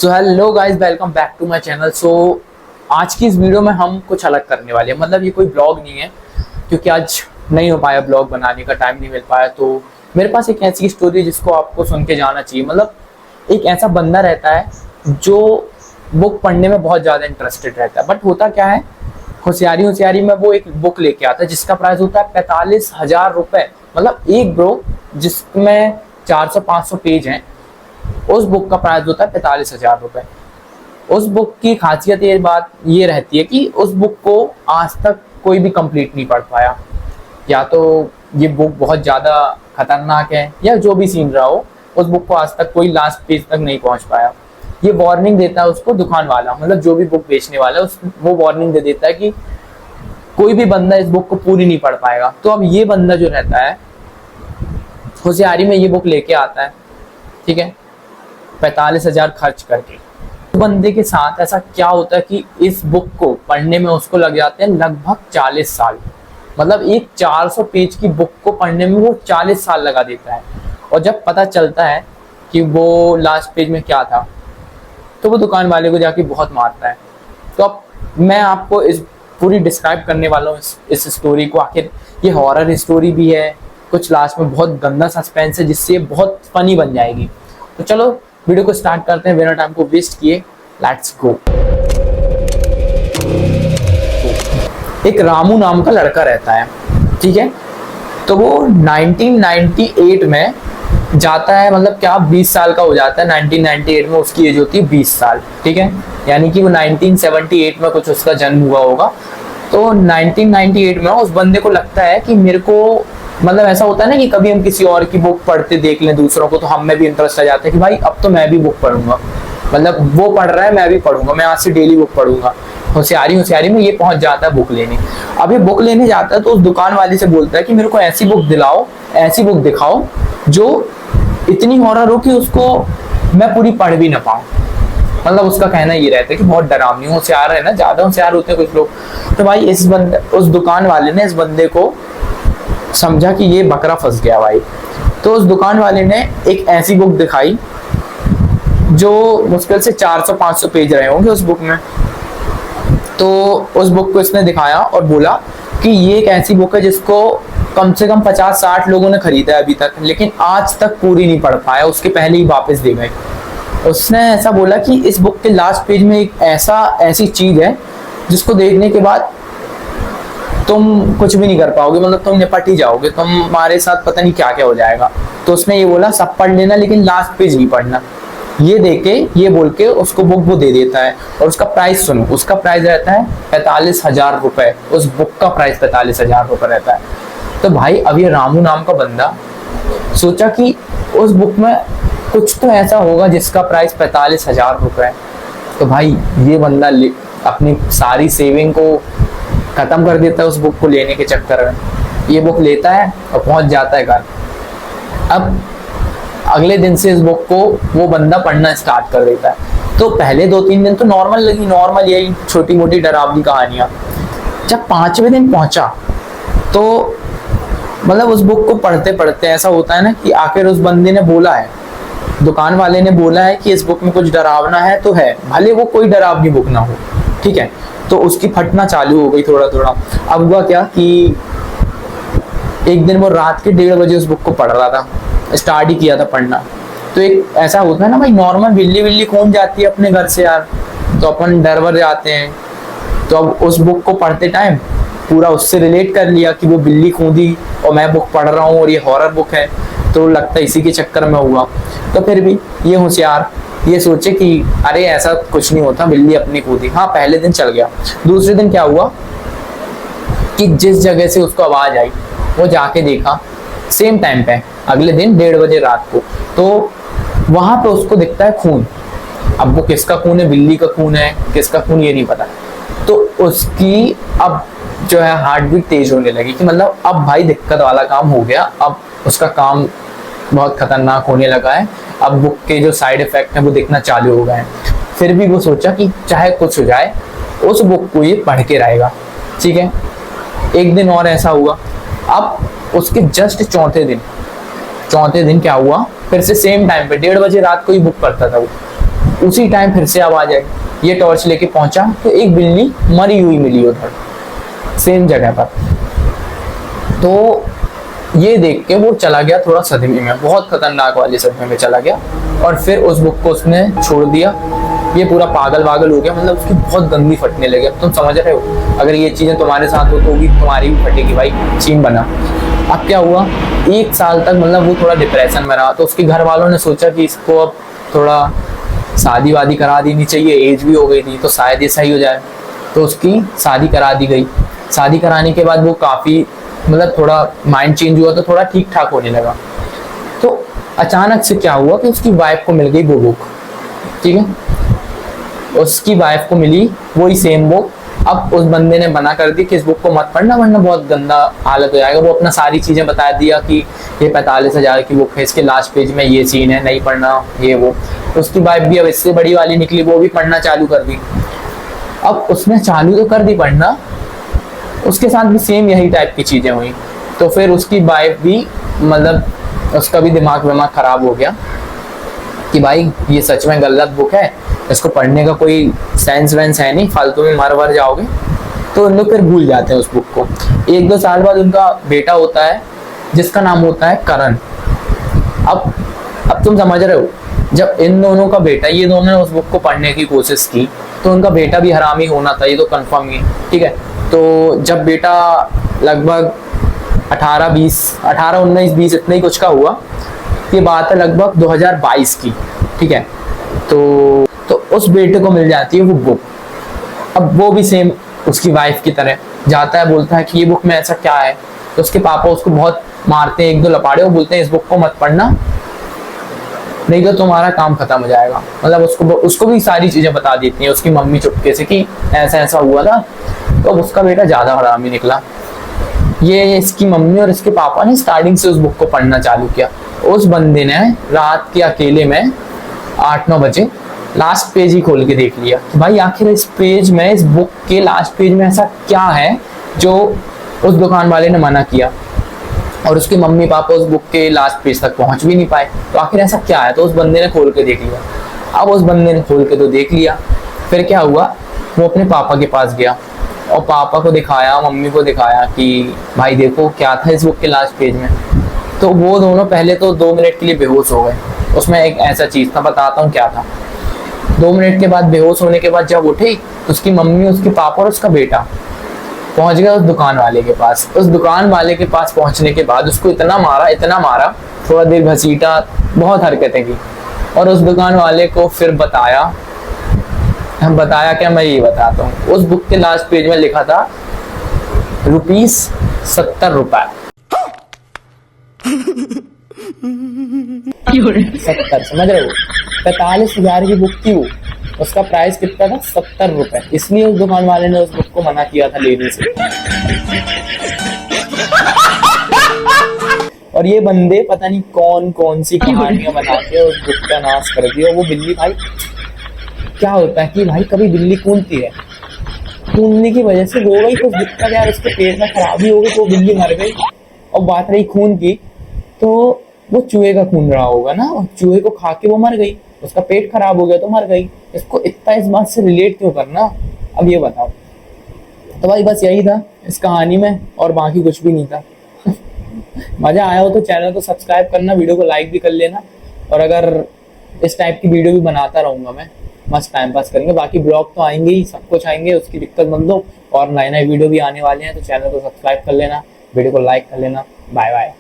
So hello guys, welcome back to my channel. आज की इस वीडियो में हम कुछ अलग करने वाले हैं। मतलब ये कोई ब्लॉग नहीं है, क्योंकि आज नहीं हो पाया ब्लॉग बनाने का, टाइम नहीं मिल पाया। तो मेरे पास एक ऐसी स्टोरी जिसको आपको सुन के जाना चाहिए। मतलब एक ऐसा बंदा रहता है जो बुक पढ़ने में बहुत ज़्यादा इंटरेस्टेड रहता है, बट होता क्या है, होशियारी होशियारी में वो एक बुक लेके आता है जिसका प्राइस होता है 45,000 रुपये। मतलब एक बुक जिसमें 400-500 पेज हैं, उस बुक का प्राइस होता है 45,000 रुपये। उस बुक की खासियत ये रहती है कि उस बुक को आज तक कोई भी कंप्लीट नहीं पढ़ पाया। या तो ये बुक बहुत ज़्यादा खतरनाक है, या जो भी सीन रहा हो, उस बुक को आज तक कोई लास्ट पेज तक नहीं पहुंच पाया। ये वार्निंग देता है उसको दुकान वाला, मतलब जो भी बुक बेचने वाला है वो वार्निंग दे देता है कि कोई भी बंदा इस बुक को पूरी नहीं पढ़ पाएगा। तो अब ये बंदा जो रहता है होशियारी में ये बुक लेके आता है, ठीक है, 45,000 खर्च करके। बंदे के साथ ऐसा क्या होता है कि इस बुक को पढ़ने में उसको लग जाते हैं लगभग 40 साल। मतलब एक 400 पेज की बुक को पढ़ने में वो 40 साल लगा देता है। और जब पता चलता है कि वो लास्ट पेज में क्या था, तो वो दुकान वाले को जाके बहुत मारता है। तो अब मैं आपको इस पूरी डिस्क्राइब करने वाला हूँ इस स्टोरी को। आखिर ये हॉरर स्टोरी भी है, कुछ लास्ट में बहुत गंदा सस्पेंस है जिससे बहुत फनी बन जाएगी। तो चलो वीडियो को स्टार्ट करते हैं बिना टाइम को वेस्ट किए। Let's go. एक रामू नाम का लड़का रहता है, ठीक है। तो वो 1998 में जाता है, मतलब क्या 20 साल का हो जाता है। 1998 में उसकी एज होती है 20 साल, ठीक है। यानी कि वो 1978 में कुछ उसका जन्म हुआ होगा। तो 1998 में उस बंदे को लगता है कि मेरे को, मतलब ऐसा होता है ना कि कभी हम किसी और की बुक पढ़ते देख लें दूसरों को, तो हम में भी इंटरेस्ट आ जाता है कि भाई अब तो मैं भी बुक पढ़ूंगा। मतलब वो पढ़ रहा है, मैं भी पढ़ूंगा, मैं आज से डेली बुक पढ़ूंगा। होशियारी में ये पहुंच जाता है बुक लेने। अब ये बुक लेने जाता है तो उस दुकान वाले से बोलता है कि मेरे को ऐसी बुक दिलाओ, ऐसी बुक दिखाओ जो इतनी हॉरर हो कि उसको मैं पूरी पढ़ भी ना पाऊँ। मतलब उसका कहना ये रहता है कि बहुत डरावनी, होशियार है ना, ज्यादा होशियार होते हैं कुछ लोग। तो भाई उस दुकान वाले ने इस बंदे को समझा कि ये बकरा फंस गया भाई। तो उस दुकान वाले ने एक ऐसी बुक दिखाई जो मुश्किल से 400-500 पेज रहे होंगे उस बुक में। तो उस बुक को इसने दिखाया और बोला कि ये एक ऐसी बुक है जिसको कम से कम 50-60 लोगों ने खरीदा है अभी तक, लेकिन आज तक पूरी नहीं पढ़ पाया, उसके पहले ही वापस दे गए। उसने ऐसा बोला कि इस बुक के लास्ट पेज में एक ऐसी चीज है जिसको देखने के बाद तुम कुछ भी नहीं कर पाओगे, मतलब तुम निपट ही जाओगे, तुम्हारे साथ पता नहीं क्या क्या हो जाएगा। तो उसने ये बोला सब पढ़ लेना लेकिन लास्ट पेज नहीं पढ़ना। ये देके, ये बोल के उसको बुक वो दे देता है। और उसका प्राइस सुनो, उसका प्राइस रहता है 45,000 रुपए। उस बुक का प्राइस 45,000 रुपए रहता है। तो भाई अब ये रामू नाम का बंदा सोचा कि उस बुक में कुछ तो ऐसा होगा जिसका प्राइस 45,000 रुपए है। तो भाई ये बंदा अपनी सारी सेविंग को खत्म कर देता है उस बुक को लेने के चक्कर में। ये बुक लेता है और पहुंच जाता है घर। अब अगले दिन से इस बुक को वो बंदा पढ़ना स्टार्ट कर देता है। तो पहले 2-3 दिन तो नॉर्मल लगी, नॉर्मल यही छोटी मोटी डरावनी कहानियां। जब 5वें दिन पहुंचा तो मतलब उस बुक को पढ़ते पढ़ते ऐसा होता है ना कि आखिर उस बंदे ने बोला है, दुकान वाले ने बोला है कि इस बुक में कुछ डरावना है तो है, भले वो कोई डरावनी बुक ना हो, ठीक है। तो उसकी फटना चालू हो गई थोड़ा थोड़ा। अब हुआ क्या कि एक दिन वो रात के 1:30 बजे उस बुक को पढ़ रहा था, स्टार्ट ही किया था पढ़ना। तो एक ऐसा होता है ना भाई, नॉर्मल बिल्ली कौन जाती है अपने घर से यार, तो अपन डर वर जाते हैं। तो अब उस बुक को पढ़ते टाइम पूरा उससे रिलेट कर लिया कि वो बिल्ली कूदी और मैं बुक पढ़ रहा हूँ और ये हॉरर बुक है, तो लगता है इसी के चक्कर में हुआ। तो फिर भी ये होशियार ये सोचे कि अरे ऐसा कुछ नहीं होता, बिल्ली अपनी कूदी। हाँ, पहले दिन चल गया। दूसरे दिन क्या हुआ कि जिस जगह से उसको आवाज आई वो जाके देखा सेम टाइम पे, अगले दिन 1:30 बजे रात को। तो वहां पे उसको दिखता है खून। अब वो किसका खून है, बिल्ली का खून है, किसका खून ये नहीं पता। तो उसकी अब जो है हार्ट बीट तेज होने लगी कि मतलब अब भाई दिक्कत वाला काम हो गया। अब उसका काम बहुत खतरनाक होने लगा है। अब बुक के जो साइड इफेक्ट हैं वो दिखना चालू हो गए हैं। फिर भी वो सोचा कि चाहे कुछ हो जाए उस बुक को ये पढ़ के रहेगा, ठीक है। एक दिन और ऐसा हुआ। अब उसके जस्ट चौथे दिन क्या हुआ, फिर से सेम टाइम पे 1:30 बजे रात को ही बुक पढ़ता था वो। उसी टाइम फिर से आवाज आई। ये टॉर्च लेके पहुंचा तो एक बिल्ली मरी हुई मिली उधर सेम जगह पर। तो ये देख के वो चला गया थोड़ा सदमे में, बहुत खतरनाक वाले सदमे में चला गया। और फिर उस बुक को उसने छोड़ दिया। ये पूरा पागल वागल हो गया, मतलब उसकी बहुत गंदी फटने लगे। अब तुम समझ रहे हो, अगर ये चीजें तुम्हारे साथ हो तो भी तुम्हारी भी फटेगी भाई, सीन बना। अब क्या हुआ, 1 साल तक मतलब वो थोड़ा डिप्रेशन में रहा। तो उसके घर वालों ने सोचा कि इसको अब थोड़ा शादी वादी करा देनी चाहिए, एज भी हो गई थी तो शायद ये सही हो जाए। तो उसकी शादी करा दी गई। शादी कराने के बाद वो काफी मतलब थोड़ा माइंड चेंज हुआ तो थोड़ा ठीक ठाक होने लगा। तो अचानक से क्या हुआ कि उसकी वाइफ को मिल गई वो बुक, ठीक है। उसकी वाइफ को मिली वही सेम बुक। अब उस बंदे ने मना कर दी कि इस बुक को मत पढ़ना वरना बहुत गंदा हालत हो जाएगा। वो अपना सारी चीजें बता दिया कि ये 45,000 की बुक है, इसके लास्ट पेज में ये सीन है, नहीं पढ़ना ये वो। उसकी वाइफ भी अब इससे बड़ी वाली निकली, वो भी पढ़ना चालू कर दी। अब उसने चालू तो कर दी पढ़ना, उसके साथ भी सेम यही टाइप की चीजें हुई। तो फिर उसकी वाइफ भी मतलब उसका भी दिमाग विमाग खराब हो गया कि भाई ये सच में गलत बुक है, इसको पढ़ने का कोई सेंस वेंस है नहीं, फालतू में मर वर जाओगे। तो उन लोग फिर भूल जाते हैं उस बुक को। 1-2 साल बाद उनका बेटा होता है जिसका नाम होता है करण। अब तुम समझ रहे हो, जब इन दोनों का बेटा, ये दोनों ने उस बुक को पढ़ने की कोशिश की तो उनका बेटा भी हरामी होना था, ये तो कंफर्म ही, ठीक है। तो जब बेटा लगभग 18, 19, 20 इतने ही कुछ का हुआ, ये बात है लगभग 2022 की, ठीक है। तो उस बेटे को मिल जाती है वो बुक। अब वो भी सेम उसकी वाइफ की तरह जाता है, बोलता है कि ये बुक में ऐसा क्या है। तो उसके पापा उसको बहुत मारते हैं, 1-2 लपाड़े, वो बोलते हैं इस बुक को मत पढ़ना नहीं तो तुम्हारा काम खत्म हो जाएगा। मतलब उसको भी सारी चीजें बता देती है उसकी मम्मी चुपके से कि ऐसा ऐसा हुआ था। तो उसका बेटा ज्यादा हरामी निकला। ये इसकी मम्मी और इसके पापा ने स्टार्टिंग से उस बुक को पढ़ना चालू किया। उस बंदे ने रात के अकेले में 8-9 बजे लास्ट पेज ही खोल के देख लिया कि भाई आखिर इस पेज में, इस बुक के लास्ट पेज में ऐसा क्या है जो उस दुकान वाले ने मना किया। और उसके मम्मी पापा उस बुक के लास्ट पेज तक पहुंच भी नहीं पाए। तो आखिर ऐसा क्या है, तो उस बंदे ने खोल के देख लिया। अब उस बंदे ने खोल के तो देख लिया, फिर क्या हुआ, वो अपने पापा के पास गया और पापा को दिखाया, मम्मी को दिखाया कि भाई देखो क्या था इस बुक के लास्ट पेज में। तो वो दोनों पहले तो 2 मिनट के लिए बेहोश हो गए। उसमें एक ऐसा चीज था, बताता हूँ क्या था। 2 मिनट के बाद बेहोश होने के बाद जब उठे तो उसकी मम्मी, उसके पापा और उसका बेटा पहुंच गया उस दुकान वाले के पास। उस दुकान वाले के पास पहुंचने के बाद उसको इतना मारा, थोड़ा देर घसीटा, बहुत हरकतें की। और उस दुकान वाले को फिर बताया क्या, मैं ये बताता हूँ। उस बुक के लास्ट पेज में लिखा था ₹70। 70, समझ रहे हो, 45,000 की बुक थी वो, उसका प्राइस कितना था, ₹70। इसलिए उस दुकान वाले ने उस बुक को मना किया था लेने से। और ये बंदे पता नहीं कौन कौन सी कहानियां बना के उस बुक का नाश कर दिया। वो बिल्ली, भाई क्या होता है कि भाई कभी बिल्ली कूदती है, कूदने की वजह से हो गई कुछ दिक्कत यार, उसके पेट में खराबी हो गई तो बिल्ली मर गई। और बात रही खून की, तो वो चूहे का खून रहा होगा ना, और चूहे को खा के वो मर गई, उसका पेट खराब हो गया तो मर गई। इसको इतना इस बात से रिलेट क्यों करना, अब ये बताओ। तो भाई बस यही था इस कहानी में, और बाकी कुछ भी नहीं था। मजा आया हो तो चैनल को सब्सक्राइब करना, वीडियो को लाइक भी कर लेना। और अगर इस टाइप की वीडियो भी बनाता रहूंगा मैं, मस्त टाइम पास करेंगे। बाकी ब्लॉग तो आएंगे ही, सब कुछ आएंगे, उसकी दिक्कत मत लो। और नए नए वीडियो भी आने वाले हैं, तो चैनल को सब्सक्राइब कर लेना, वीडियो को लाइक कर लेना। Bye bye.